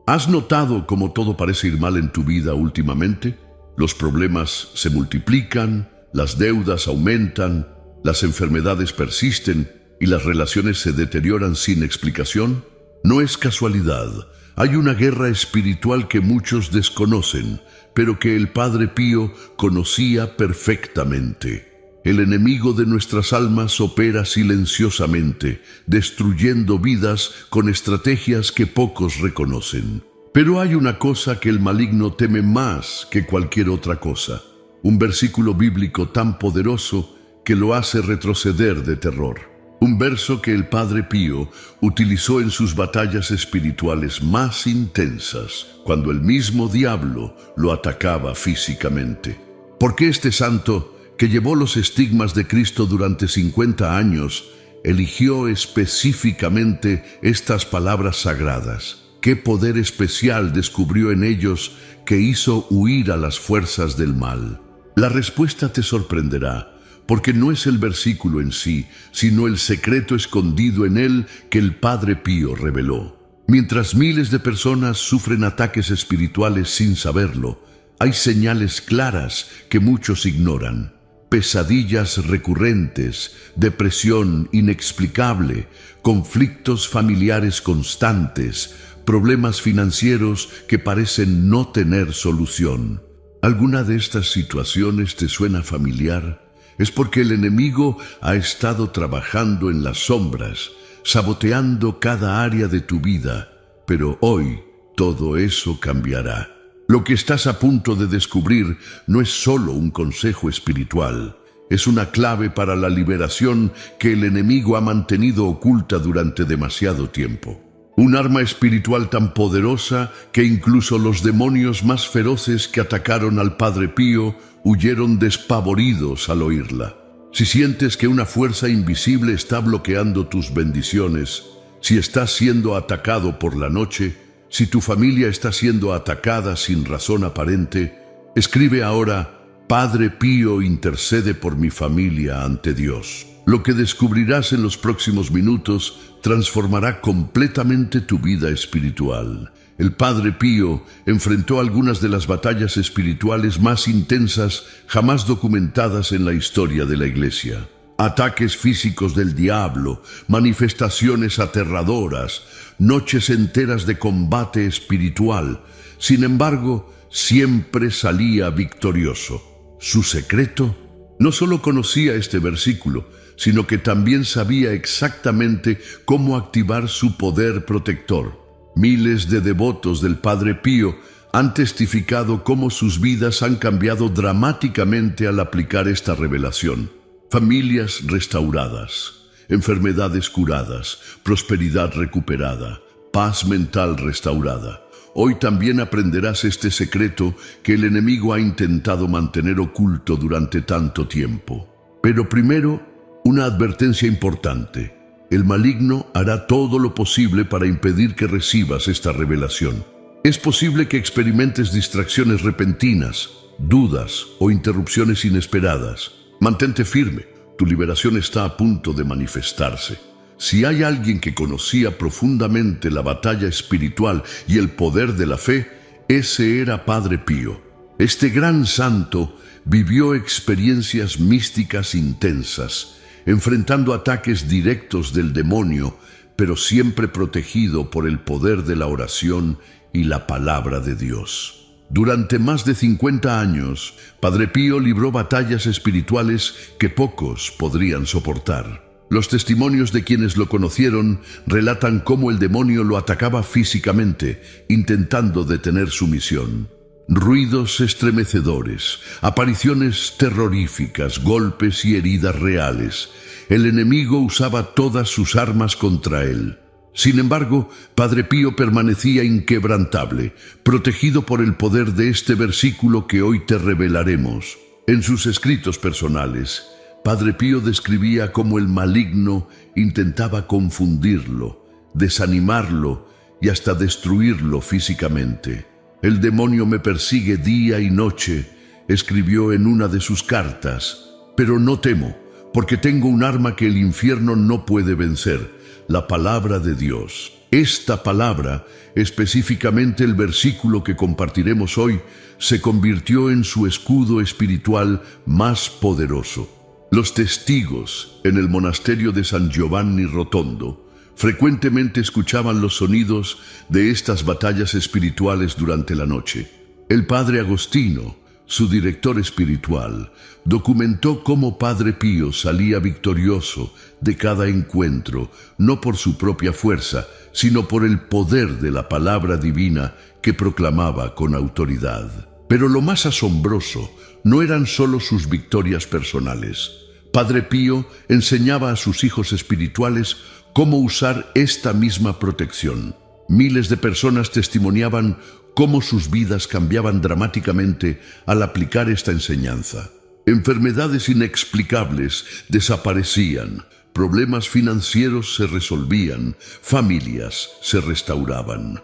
¿Has notado cómo todo parece ir mal en tu vida últimamente? Los problemas se multiplican, las deudas aumentan, las enfermedades persisten y las relaciones se deterioran sin explicación. No es casualidad. Hay una guerra espiritual que muchos desconocen, pero que el Padre Pío conocía perfectamente. El enemigo de nuestras almas opera silenciosamente, destruyendo vidas con estrategias que pocos reconocen. Pero hay una cosa que el maligno teme más que cualquier otra cosa. Un versículo bíblico tan poderoso que lo hace retroceder de terror. Un verso que el Padre Pío utilizó en sus batallas espirituales más intensas, cuando el mismo diablo lo atacaba físicamente. Porque este santo, que llevó los estigmas de Cristo durante 50 años, eligió específicamente estas palabras sagradas? ¿Qué poder especial descubrió en ellos que hizo huir a las fuerzas del mal? La respuesta te sorprenderá, porque no es el versículo en sí, sino el secreto escondido en él que el Padre Pío reveló. Mientras miles de personas sufren ataques espirituales sin saberlo, hay señales claras que muchos ignoran. Pesadillas recurrentes, depresión inexplicable, conflictos familiares constantes, problemas financieros que parecen no tener solución. ¿Alguna de estas situaciones te suena familiar? Es porque el enemigo ha estado trabajando en las sombras, saboteando cada área de tu vida, pero hoy todo eso cambiará. Lo que estás a punto de descubrir no es solo un consejo espiritual, es una clave para la liberación que el enemigo ha mantenido oculta durante demasiado tiempo. Un arma espiritual tan poderosa que incluso los demonios más feroces que atacaron al Padre Pío huyeron despavoridos al oírla. Si sientes que una fuerza invisible está bloqueando tus bendiciones, si estás siendo atacado por la noche, si tu familia está siendo atacada sin razón aparente, escribe ahora: Padre Pío intercede por mi familia ante Dios. Lo que descubrirás en los próximos minutos transformará completamente tu vida espiritual. El Padre Pío enfrentó algunas de las batallas espirituales más intensas jamás documentadas en la historia de la Iglesia. Ataques físicos del diablo, manifestaciones aterradoras, noches enteras de combate espiritual. Sin embargo, siempre salía victorioso. Su secreto: no solo conocía este versículo, sino que también sabía exactamente cómo activar su poder protector. Miles de devotos del Padre Pío han testificado cómo sus vidas han cambiado dramáticamente al aplicar esta revelación. Familias restauradas, enfermedades curadas, prosperidad recuperada, paz mental restaurada. Hoy también aprenderás este secreto que el enemigo ha intentado mantener oculto durante tanto tiempo. Pero primero, una advertencia importante. El maligno hará todo lo posible para impedir que recibas esta revelación. Es posible que experimentes distracciones repentinas, dudas o interrupciones inesperadas. Mantente firme, tu liberación está a punto de manifestarse. Si hay alguien que conocía profundamente la batalla espiritual y el poder de la fe, ese era Padre Pío. Este gran santo vivió experiencias místicas intensas, enfrentando ataques directos del demonio, pero siempre protegido por el poder de la oración y la palabra de Dios. Durante más de 50 años, Padre Pío libró batallas espirituales que pocos podrían soportar. Los testimonios de quienes lo conocieron relatan cómo el demonio lo atacaba físicamente, intentando detener su misión. Ruidos estremecedores, apariciones terroríficas, golpes y heridas reales. El enemigo usaba todas sus armas contra él. Sin embargo, Padre Pío permanecía inquebrantable, protegido por el poder de este versículo que hoy te revelaremos. En sus escritos personales, Padre Pío describía cómo el maligno intentaba confundirlo, desanimarlo y hasta destruirlo físicamente. El demonio me persigue día y noche, escribió en una de sus cartas, pero no temo, porque tengo un arma que el infierno no puede vencer, la palabra de Dios. Esta palabra, específicamente el versículo que compartiremos hoy, se convirtió en su escudo espiritual más poderoso. Los testigos en el monasterio de San Giovanni Rotondo frecuentemente escuchaban los sonidos de estas batallas espirituales durante la noche. El padre Agostino, su director espiritual, documentó cómo Padre Pío salía victorioso de cada encuentro, no por su propia fuerza, sino por el poder de la palabra divina que proclamaba con autoridad. Pero lo más asombroso no eran solo sus victorias personales. Padre Pío enseñaba a sus hijos espirituales cómo usar esta misma protección. Miles de personas testimoniaban cómo sus vidas cambiaban dramáticamente al aplicar esta enseñanza. Enfermedades inexplicables desaparecían, problemas financieros se resolvían, familias se restauraban.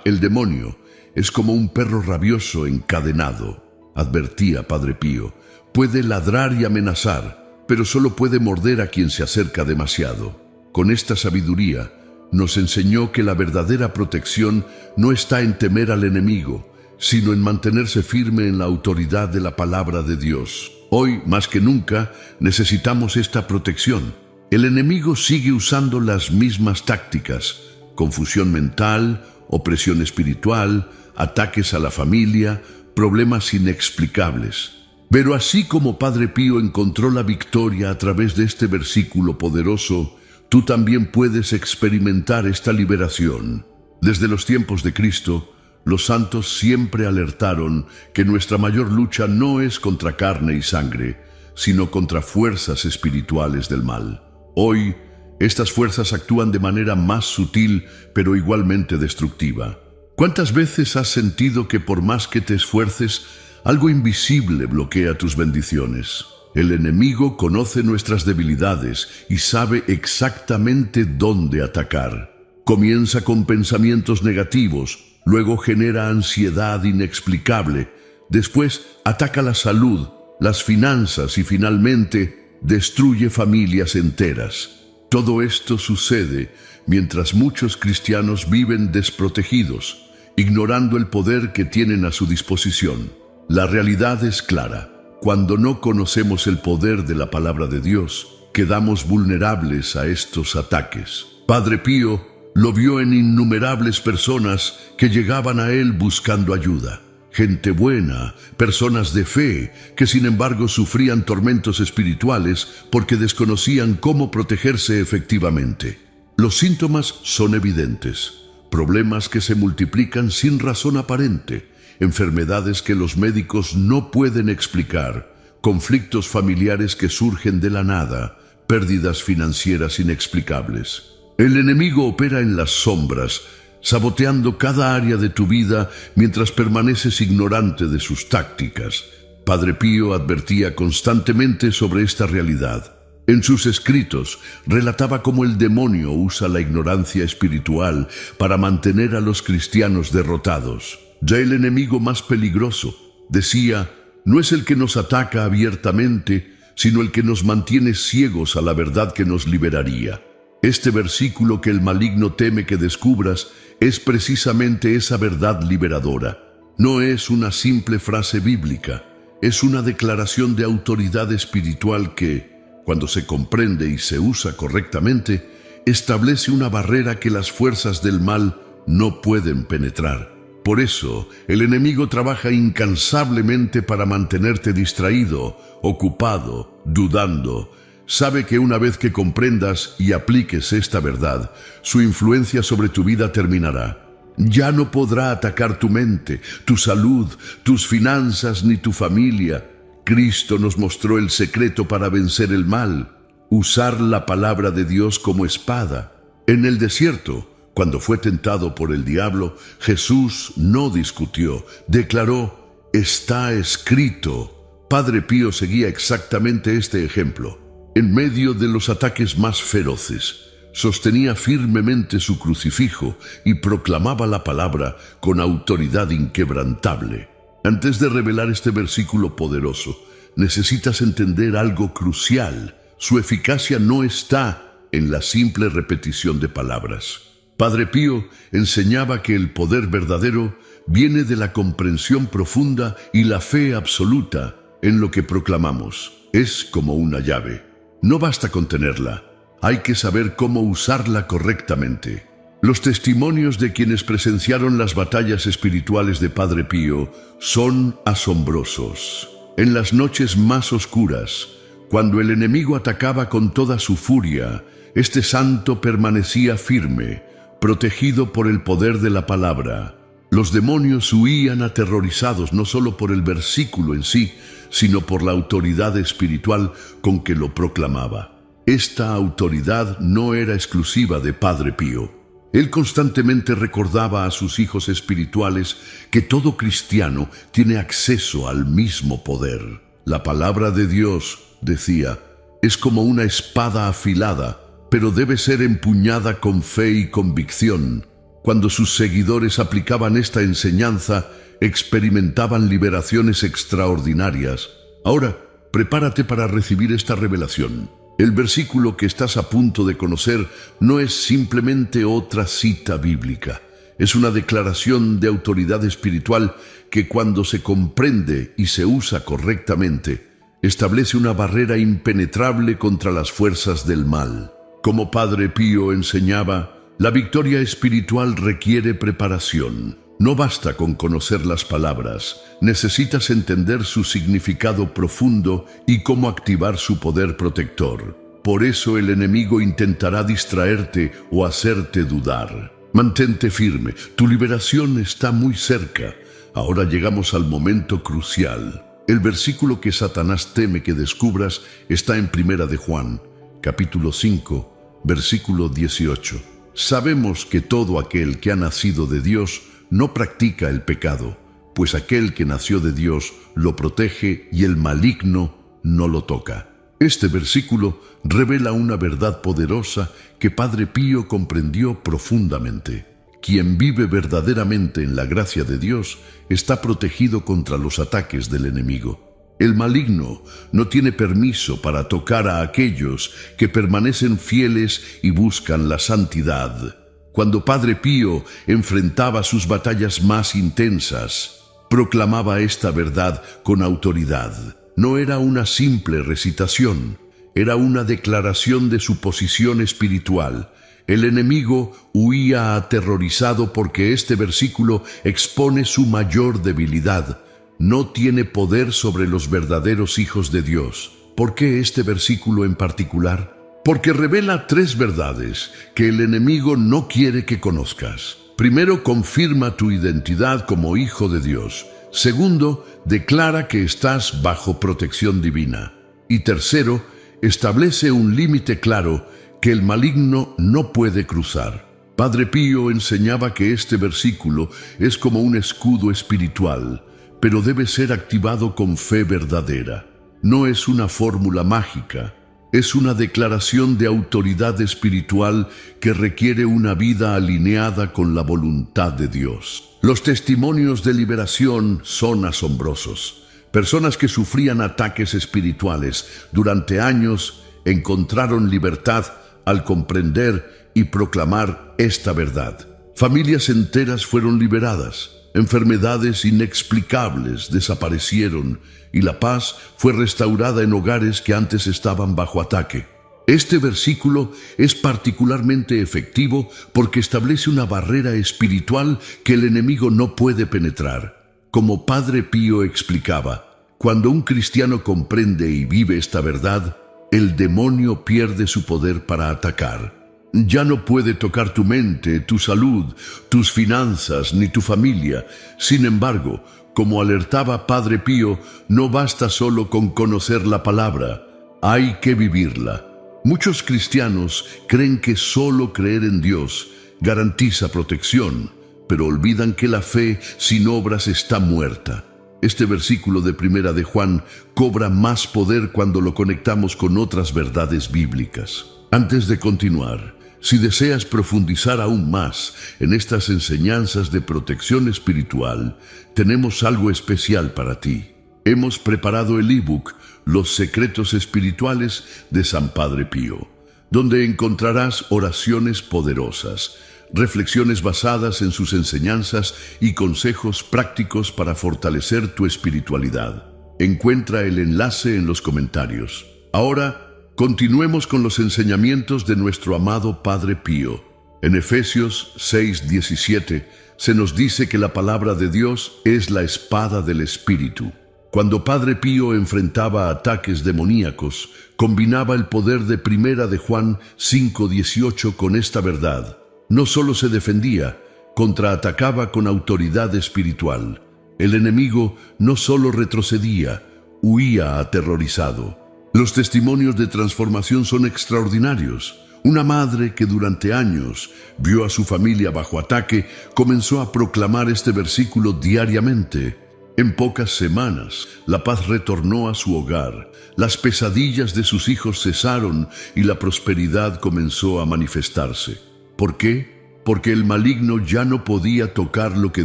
El demonio es como un perro rabioso encadenado, advertía Padre Pío. Puede ladrar y amenazar, pero solo puede morder a quien se acerca demasiado. Con esta sabiduría, nos enseñó que la verdadera protección no está en temer al enemigo, sino en mantenerse firme en la autoridad de la palabra de Dios. Hoy, más que nunca, necesitamos esta protección. El enemigo sigue usando las mismas tácticas: confusión mental, opresión espiritual, ataques a la familia, problemas inexplicables. Pero así como Padre Pío encontró la victoria a través de este versículo poderoso, tú también puedes experimentar esta liberación. Desde los tiempos de Cristo, los santos siempre alertaron que nuestra mayor lucha no es contra carne y sangre, sino contra fuerzas espirituales del mal. Hoy, estas fuerzas actúan de manera más sutil, pero igualmente destructiva. ¿Cuántas veces has sentido que por más que te esfuerces, algo invisible bloquea tus bendiciones? El enemigo conoce nuestras debilidades y sabe exactamente dónde atacar. Comienza con pensamientos negativos, luego genera ansiedad inexplicable, después ataca la salud, las finanzas y finalmente destruye familias enteras. Todo esto sucede mientras muchos cristianos viven desprotegidos, ignorando el poder que tienen a su disposición. La realidad es clara. Cuando no conocemos el poder de la palabra de Dios, quedamos vulnerables a estos ataques. Padre Pío lo vio en innumerables personas que llegaban a él buscando ayuda. Gente buena, personas de fe, que sin embargo sufrían tormentos espirituales porque desconocían cómo protegerse efectivamente. Los síntomas son evidentes: problemas que se multiplican sin razón aparente, enfermedades que los médicos no pueden explicar, conflictos familiares que surgen de la nada, pérdidas financieras inexplicables. El enemigo opera en las sombras, saboteando cada área de tu vida mientras permaneces ignorante de sus tácticas. Padre Pío advertía constantemente sobre esta realidad. En sus escritos relataba cómo el demonio usa la ignorancia espiritual para mantener a los cristianos derrotados. Ya el enemigo más peligroso, decía, no es el que nos ataca abiertamente, sino el que nos mantiene ciegos a la verdad que nos liberaría. Este versículo que el maligno teme que descubras es precisamente esa verdad liberadora. No es una simple frase bíblica, es una declaración de autoridad espiritual que, cuando se comprende y se usa correctamente, establece una barrera que las fuerzas del mal no pueden penetrar. Por eso, el enemigo trabaja incansablemente para mantenerte distraído, ocupado, dudando. Sabe que una vez que comprendas y apliques esta verdad, su influencia sobre tu vida terminará. Ya no podrá atacar tu mente, tu salud, tus finanzas ni tu familia. Cristo nos mostró el secreto para vencer el mal: usar la palabra de Dios como espada. En el desierto, cuando fue tentado por el diablo, Jesús no discutió, declaró: está escrito. Padre Pío seguía exactamente este ejemplo. En medio de los ataques más feroces, sostenía firmemente su crucifijo y proclamaba la palabra con autoridad inquebrantable. Antes de revelar este versículo poderoso, necesitas entender algo crucial. Su eficacia no está en la simple repetición de palabras. Padre Pío enseñaba que el poder verdadero viene de la comprensión profunda y la fe absoluta en lo que proclamamos. Es como una llave. No basta con tenerla, hay que saber cómo usarla correctamente. Los testimonios de quienes presenciaron las batallas espirituales de Padre Pío son asombrosos. En las noches más oscuras, cuando el enemigo atacaba con toda su furia, este santo permanecía firme, protegido por el poder de la palabra. Los demonios huían aterrorizados no solo por el versículo en sí, sino por la autoridad espiritual con que lo proclamaba. Esta autoridad no era exclusiva de Padre Pío. Él constantemente recordaba a sus hijos espirituales que todo cristiano tiene acceso al mismo poder. La palabra de Dios, decía, es como una espada afilada, pero debe ser empuñada con fe y convicción. Cuando sus seguidores aplicaban esta enseñanza, experimentaban liberaciones extraordinarias. Ahora, prepárate para recibir esta revelación. El versículo que estás a punto de conocer no es simplemente otra cita bíblica. Es una declaración de autoridad espiritual que, cuando se comprende y se usa correctamente, establece una barrera impenetrable contra las fuerzas del mal. Como Padre Pío enseñaba, la victoria espiritual requiere preparación. No basta con conocer las palabras, necesitas entender su significado profundo y cómo activar su poder protector. Por eso el enemigo intentará distraerte o hacerte dudar. Mantente firme, tu liberación está muy cerca. Ahora llegamos al momento crucial. El versículo que Satanás teme que descubras está en 1 de Juan, capítulo 5, versículo 18. Sabemos que todo aquel que ha nacido de Dios no practica el pecado, pues aquel que nació de Dios lo protege y el maligno no lo toca. Este versículo revela una verdad poderosa que Padre Pío comprendió profundamente. Quien vive verdaderamente en la gracia de Dios está protegido contra los ataques del enemigo. El maligno no tiene permiso para tocar a aquellos que permanecen fieles y buscan la santidad. Cuando Padre Pío enfrentaba sus batallas más intensas, proclamaba esta verdad con autoridad. No era una simple recitación, era una declaración de su posición espiritual. El enemigo huía aterrorizado porque este versículo expone su mayor debilidad. No tiene poder sobre los verdaderos hijos de Dios. ¿Por qué este versículo en particular? Porque revela tres verdades que el enemigo no quiere que conozcas. Primero, confirma tu identidad como hijo de Dios. Segundo, declara que estás bajo protección divina. Y tercero, establece un límite claro que el maligno no puede cruzar. Padre Pío enseñaba que este versículo es como un escudo espiritual, pero debe ser activado con fe verdadera. No es una fórmula mágica. Es una declaración de autoridad espiritual que requiere una vida alineada con la voluntad de Dios. Los testimonios de liberación son asombrosos. Personas que sufrían ataques espirituales durante años encontraron libertad al comprender y proclamar esta verdad. Familias enteras fueron liberadas. Enfermedades inexplicables desaparecieron y la paz fue restaurada en hogares que antes estaban bajo ataque. Este versículo es particularmente efectivo porque establece una barrera espiritual que el enemigo no puede penetrar. Como Padre Pío explicaba, cuando un cristiano comprende y vive esta verdad, el demonio pierde su poder para atacar. Ya no puede tocar tu mente, tu salud, tus finanzas ni tu familia. Sin embargo, como alertaba Padre Pío, no basta solo con conocer la palabra, hay que vivirla. Muchos cristianos creen que solo creer en Dios garantiza protección, pero olvidan que la fe sin obras está muerta. Este versículo de 1 de Juan cobra más poder cuando lo conectamos con otras verdades bíblicas. Antes de continuar, si deseas profundizar aún más en estas enseñanzas de protección espiritual, tenemos algo especial para ti. Hemos preparado el ebook Los secretos espirituales de San Padre Pío, donde encontrarás oraciones poderosas, reflexiones basadas en sus enseñanzas y consejos prácticos para fortalecer tu espiritualidad. Encuentra el enlace en los comentarios. Ahora, continuemos con los enseñamientos de nuestro amado Padre Pío. En Efesios 6:17 se nos dice que la palabra de Dios es la espada del Espíritu. Cuando Padre Pío enfrentaba ataques demoníacos, combinaba el poder de Primera de Juan 5:18 con esta verdad. No solo se defendía, contraatacaba con autoridad espiritual. El enemigo no solo retrocedía, huía aterrorizado. Los testimonios de transformación son extraordinarios. Una madre que durante años vio a su familia bajo ataque comenzó a proclamar este versículo diariamente. En pocas semanas, la paz retornó a su hogar, las pesadillas de sus hijos cesaron y la prosperidad comenzó a manifestarse. ¿Por qué? Porque el maligno ya no podía tocar lo que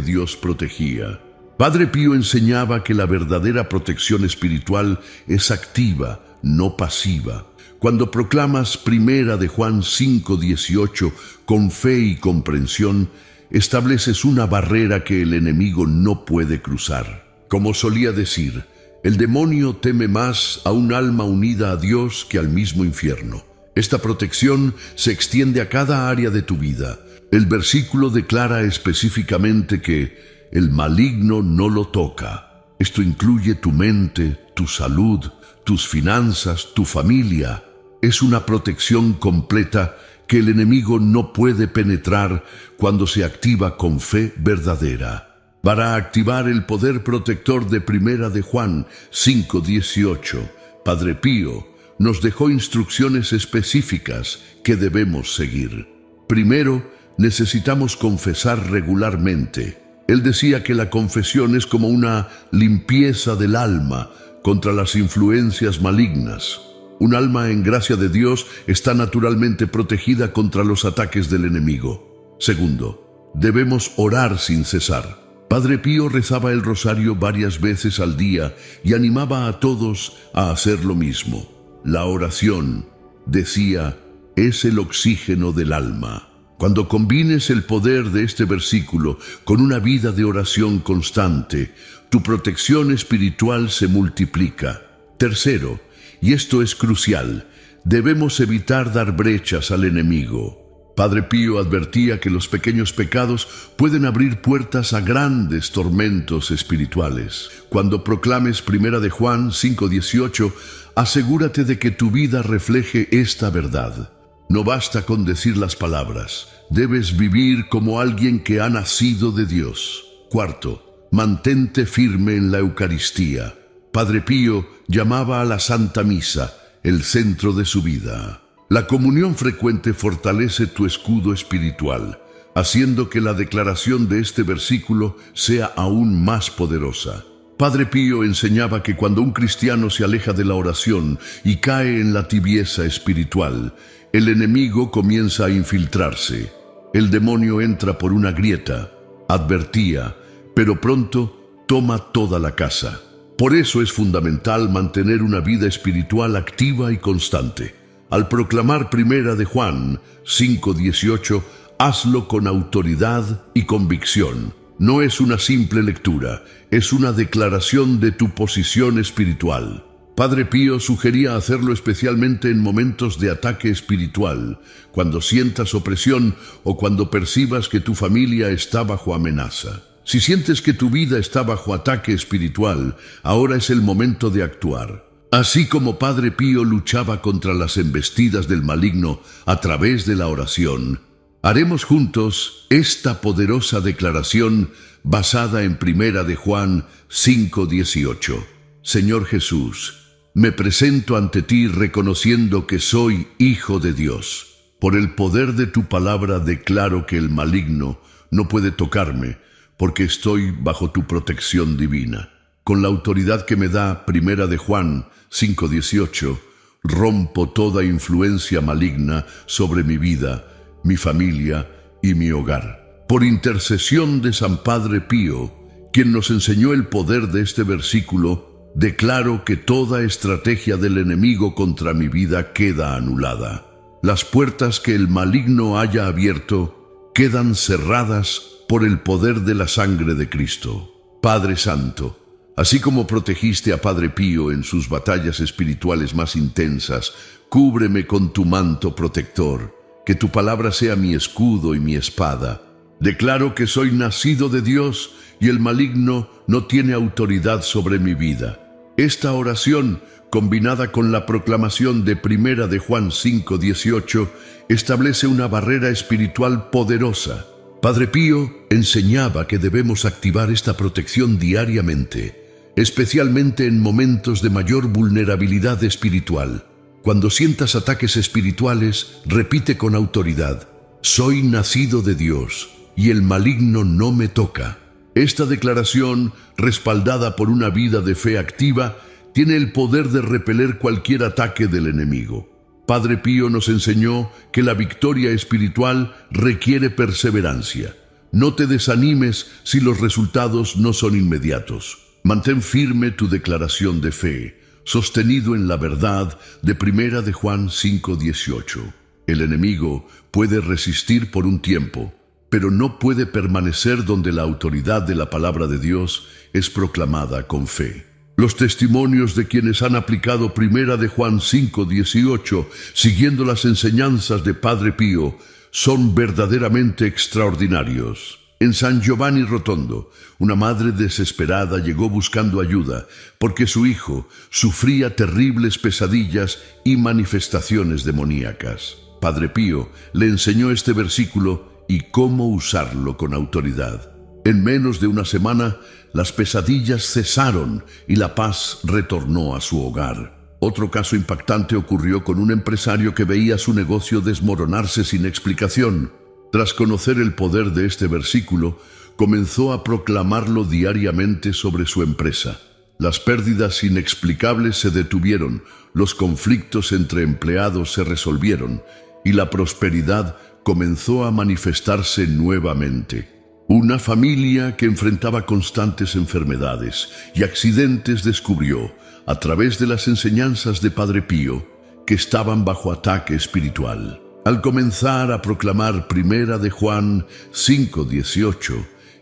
Dios protegía. Padre Pío enseñaba que la verdadera protección espiritual es activa, no pasiva. Cuando proclamas Primera de Juan 5:18 con fe y comprensión, estableces una barrera que el enemigo no puede cruzar. Como solía decir, el demonio teme más a un alma unida a Dios que al mismo infierno. Esta protección se extiende a cada área de tu vida. El versículo declara específicamente que el maligno no lo toca. Esto incluye tu mente, tu salud, tus finanzas, tu familia. Es una protección completa que el enemigo no puede penetrar cuando se activa con fe verdadera. Para activar el poder protector de Primera de Juan 5:18, Padre Pío nos dejó instrucciones específicas que debemos seguir. Primero, necesitamos confesar regularmente. Él decía que la confesión es como una limpieza del alma contra las influencias malignas. Un alma en gracia de Dios está naturalmente protegida contra los ataques del enemigo. Segundo, debemos orar sin cesar. Padre Pío rezaba el rosario varias veces al día y animaba a todos a hacer lo mismo. La oración, decía, es el oxígeno del alma. Cuando combines el poder de este versículo con una vida de oración constante, tu protección espiritual se multiplica. Tercero, y esto es crucial, debemos evitar dar brechas al enemigo. Padre Pío advertía que los pequeños pecados pueden abrir puertas a grandes tormentos espirituales. Cuando proclames Primera de Juan 5:18, asegúrate de que tu vida refleje esta verdad. No basta con decir las palabras, debes vivir como alguien que ha nacido de Dios. Cuarto, mantente firme en la Eucaristía. Padre Pío llamaba a la Santa Misa el centro de su vida. La comunión frecuente fortalece tu escudo espiritual, haciendo que la declaración de este versículo sea aún más poderosa. Padre Pío enseñaba que cuando un cristiano se aleja de la oración y cae en la tibieza espiritual, el enemigo comienza a infiltrarse. El demonio entra por una grieta, advertía, pero pronto toma toda la casa. Por eso es fundamental mantener una vida espiritual activa y constante. Al proclamar Primera de Juan 5:18, hazlo con autoridad y convicción. No es una simple lectura, es una declaración de tu posición espiritual. Padre Pío sugería hacerlo especialmente en momentos de ataque espiritual, cuando sientas opresión o cuando percibas que tu familia está bajo amenaza. Si sientes que tu vida está bajo ataque espiritual, ahora es el momento de actuar. Así como Padre Pío luchaba contra las embestidas del maligno a través de la oración, haremos juntos esta poderosa declaración basada en Primera de Juan 5:18. Señor Jesús, me presento ante ti reconociendo que soy hijo de Dios. Por el poder de tu palabra declaro que el maligno no puede tocarme, porque estoy bajo tu protección divina. Con la autoridad que me da Primera de Juan 5:18, rompo toda influencia maligna sobre mi vida, mi familia y mi hogar. Por intercesión de San Padre Pío, quien nos enseñó el poder de este versículo, declaro que toda estrategia del enemigo contra mi vida queda anulada. Las puertas que el maligno haya abierto quedan cerradas por el poder de la sangre de Cristo. Padre Santo, así como protegiste a Padre Pío en sus batallas espirituales más intensas, cúbreme con tu manto protector, que tu palabra sea mi escudo y mi espada. Declaro que soy nacido de Dios y el maligno no tiene autoridad sobre mi vida. Esta oración, combinada con la proclamación de 1 de Juan 5:18, establece una barrera espiritual poderosa. Padre Pío enseñaba que debemos activar esta protección diariamente, especialmente en momentos de mayor vulnerabilidad espiritual. Cuando sientas ataques espirituales, repite con autoridad: soy nacido de Dios y el maligno no me toca. Esta declaración, respaldada por una vida de fe activa, tiene el poder de repeler cualquier ataque del enemigo. Padre Pío nos enseñó que la victoria espiritual requiere perseverancia. No te desanimes si los resultados no son inmediatos. Mantén firme tu declaración de fe, sostenido en la verdad de 1 de Juan 5:18. El enemigo puede resistir por un tiempo, pero no puede permanecer donde la autoridad de la palabra de Dios es proclamada con fe. Los testimonios de quienes han aplicado 1 de Juan 5:18, siguiendo las enseñanzas de Padre Pío, son verdaderamente extraordinarios. En San Giovanni Rotondo, una madre desesperada llegó buscando ayuda porque su hijo sufría terribles pesadillas y manifestaciones demoníacas. Padre Pío le enseñó este versículo y cómo usarlo con autoridad. En menos de una semana, las pesadillas cesaron y la paz retornó a su hogar. Otro caso impactante ocurrió con un empresario que veía su negocio desmoronarse sin explicación. Tras conocer el poder de este versículo, comenzó a proclamarlo diariamente sobre su empresa. Las pérdidas inexplicables se detuvieron, los conflictos entre empleados se resolvieron y la prosperidad comenzó a manifestarse nuevamente. Una familia que enfrentaba constantes enfermedades y accidentes descubrió, a través de las enseñanzas de Padre Pío, que estaban bajo ataque espiritual. Al comenzar a proclamar 1 de Juan 5:18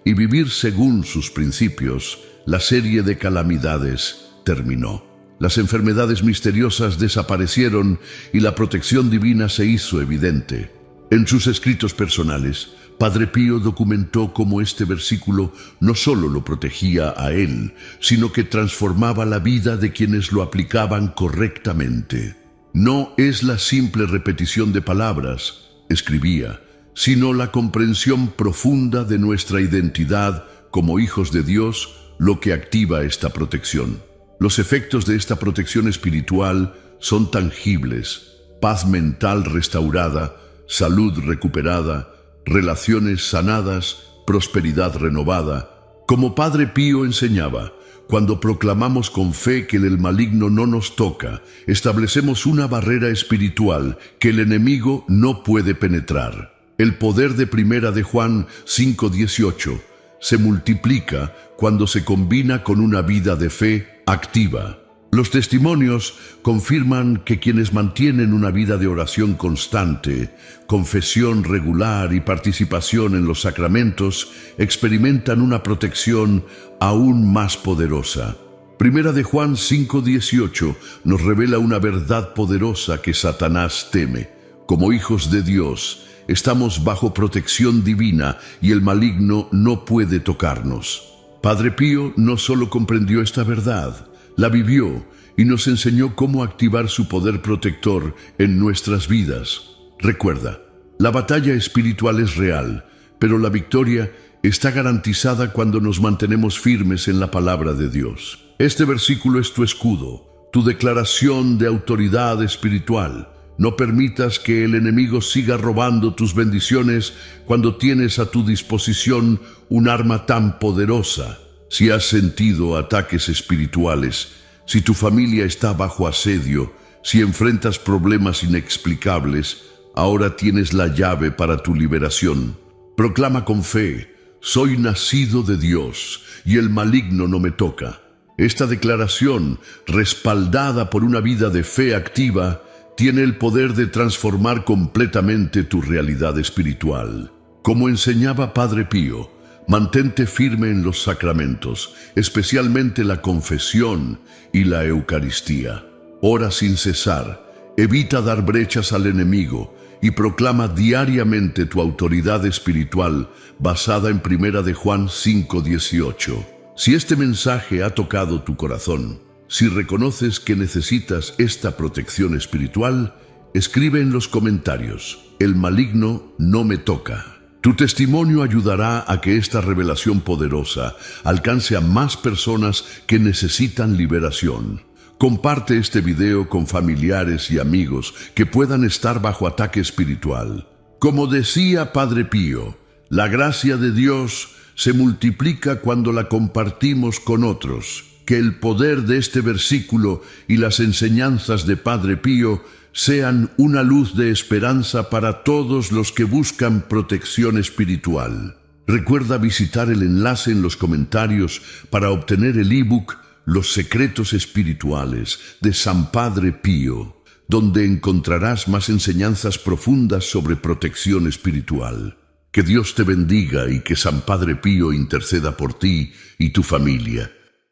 y vivir según sus principios, la serie de calamidades terminó. Las enfermedades misteriosas desaparecieron y la protección divina se hizo evidente. En sus escritos personales, Padre Pío documentó cómo este versículo no solo lo protegía a él, sino que transformaba la vida de quienes lo aplicaban correctamente. No es la simple repetición de palabras, escribía, sino la comprensión profunda de nuestra identidad como hijos de Dios lo que activa esta protección. Los efectos de esta protección espiritual son tangibles: paz mental restaurada, salud recuperada, relaciones sanadas, prosperidad renovada. Como Padre Pío enseñaba, cuando proclamamos con fe que el maligno no nos toca, establecemos una barrera espiritual que el enemigo no puede penetrar. El poder de 1 de Juan 5:18 se multiplica cuando se combina con una vida de fe activa. Los testimonios confirman que quienes mantienen una vida de oración constante, confesión regular y participación en los sacramentos experimentan una protección aún más poderosa. 1 de Juan 5:18 nos revela una verdad poderosa que Satanás teme. Como hijos de Dios, estamos bajo protección divina y el maligno no puede tocarnos. Padre Pío no solo comprendió esta verdad, la vivió y nos enseñó cómo activar su poder protector en nuestras vidas. Recuerda, la batalla espiritual es real, pero la victoria está garantizada cuando nos mantenemos firmes en la palabra de Dios. Este versículo es tu escudo, tu declaración de autoridad espiritual. No permitas que el enemigo siga robando tus bendiciones cuando tienes a tu disposición un arma tan poderosa. Si has sentido ataques espirituales, si tu familia está bajo asedio, si enfrentas problemas inexplicables, ahora tienes la llave para tu liberación. Proclama con fe: soy nacido de Dios y el maligno no me toca. Esta declaración, respaldada por una vida de fe activa, tiene el poder de transformar completamente tu realidad espiritual. Como enseñaba Padre Pío, mantente firme en los sacramentos, especialmente la confesión y la Eucaristía. Ora sin cesar, evita dar brechas al enemigo y proclama diariamente tu autoridad espiritual basada en 1 de Juan 5:18. Si este mensaje ha tocado tu corazón, si reconoces que necesitas esta protección espiritual, escribe en los comentarios: el maligno no me toca. Tu testimonio ayudará a que esta revelación poderosa alcance a más personas que necesitan liberación. Comparte este video con familiares y amigos que puedan estar bajo ataque espiritual. Como decía Padre Pío, la gracia de Dios se multiplica cuando la compartimos con otros. Que el poder de este versículo y las enseñanzas de Padre Pío sean una luz de esperanza para todos los que buscan protección espiritual. Recuerda visitar el enlace en los comentarios para obtener el ebook Los secretos espirituales de San Padre Pío, donde encontrarás más enseñanzas profundas sobre protección espiritual. Que Dios te bendiga y que San Padre Pío interceda por ti y tu familia.